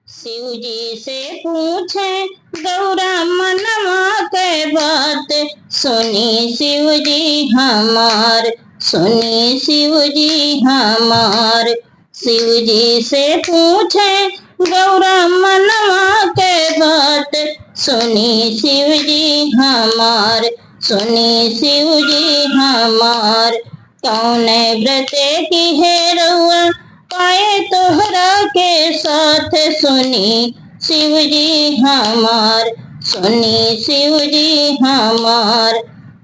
शिव जी से पूछे गौरा मनवा के बात, सुनी शिव जी हमार, सुनी शिव जी हमार। शिव जी से पूछे गौरा मनवा के बात, सुनी शिव जी हमार, सुनी शिव जी हमार। कौन व्रत की है रउआ पाए तोहरा के साथ, सुनी शिव जी हमार, सुनी शिव जी हमार।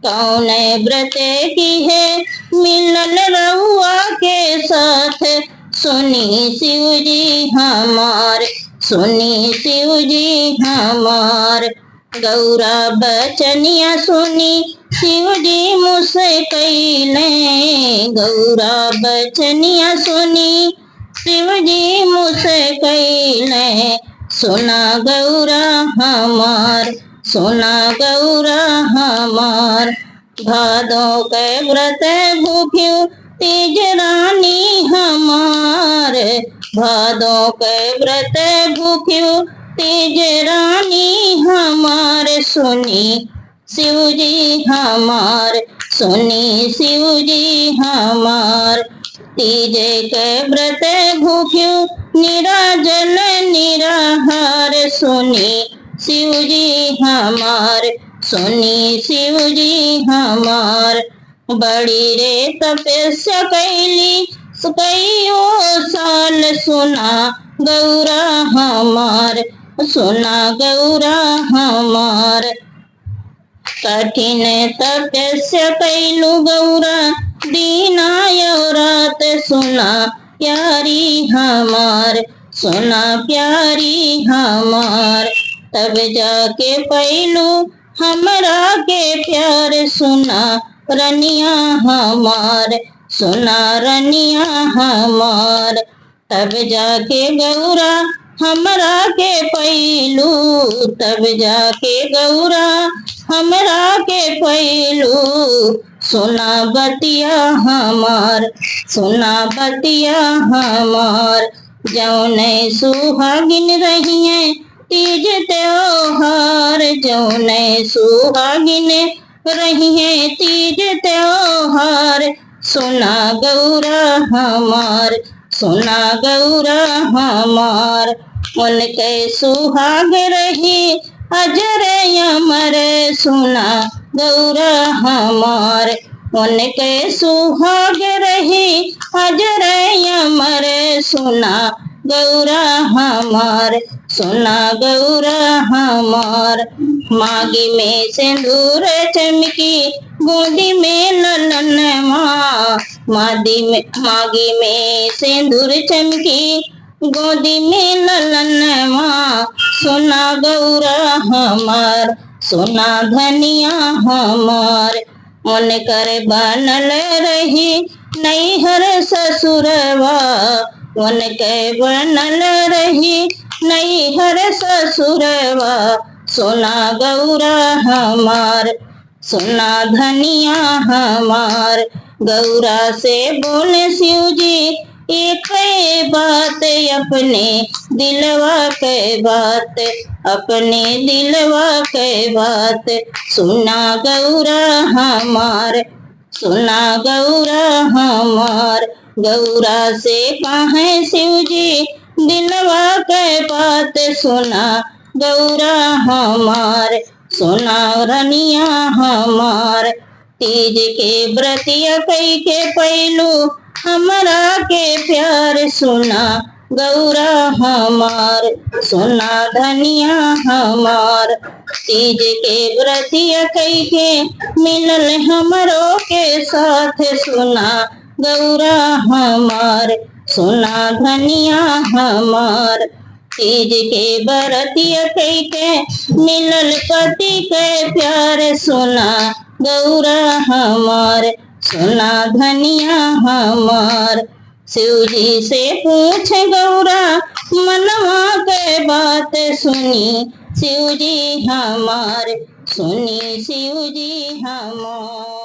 कौन व्रत की है मिलल रउआ के साथ, सुनी शिव जी हमार, सुनी शिव जी हमार। गौरा बचनिया सुनी शिव जी मुझसे कैले, गौरा बचनिया सुनी शिव जी मुझसे कैले। सुना गौरा हमार, सुना गौरा हमार। भादों के व्रत भूख्यू तीज रानी हमार, भादों के व्रत भूख्यू तीज रानी हमार। सुनी शिव जी हमार, सुनी शिव जी हमार। तीज के व्रत भूख्यू निराजल निराहार, सुनी शिव जी हमार, सुनी शिव जी हमार। बड़ी रे तपस्या कैली कईयो साल, सुना गौरा हमार, सुना गौरा हमार। कठिन तपस्या कैलू गौरा दीना रात, सुना प्यारी हमार, सुना प्यारी हमार। तब जाके पैलू हमरा के प्यार, सुना रनिया हमार, सुना रनिया हमार। तब जाके गौरा हमरा के पैलू, तब जाके गौरा हमरा के पैलू। सुना बतिया हमार, सुना बतिया हमार। जौने सुहागिन रहिए तीज त्योहार, जौने सुहागिन रहिए तीज त्योहार। सुना गौरा हमार, सुना गौरा हमार। उनके सुहाग रही अजर अमर, सुना गौरा हमार। उनके सुहाग रही अजर अमर, सुना गौरा हमार, सुना गौरा हमार। मागी में सिंदूर चमकी गोदी में ललन माँ, मागी में सिंदूर चमकी गोदी में ललन माँ। सुना गौरा हमार, सुना धनिया हमार। उनकर बनल रही नैहर ससुरवा, उनके बनल रही नैहर ससुरवा। सुना गौरा हमार, सुना धनिया हमार। गौरा से बोले शिव जी एक बात, अपने दिलवा के बात, अपने दिलवा के बात। सुना गौरा हमार, सुना गौरा हमार। गौरा से कहे शिव जी दिलवा के बात, सुना गौरा हमार, सुना रनिया हमार। तीज के व्रतिया कई के पैलू हमरा के प्यार, सुना गौरा हमार, सुना धनिया हमार। तीज के व्रतिया कई के मिलल हमरो के साथ, सुना गौरा हमार, सुना धनिया हमार। तीज के व्रतिया कई के मिलल पति के प्यार, सुना गौरा हमार, सुना धनिया हमार। शिव जी से पूछ गौरा मनवा के बात, सुनी शिव जी हमार, सुनी शिव जी हमार।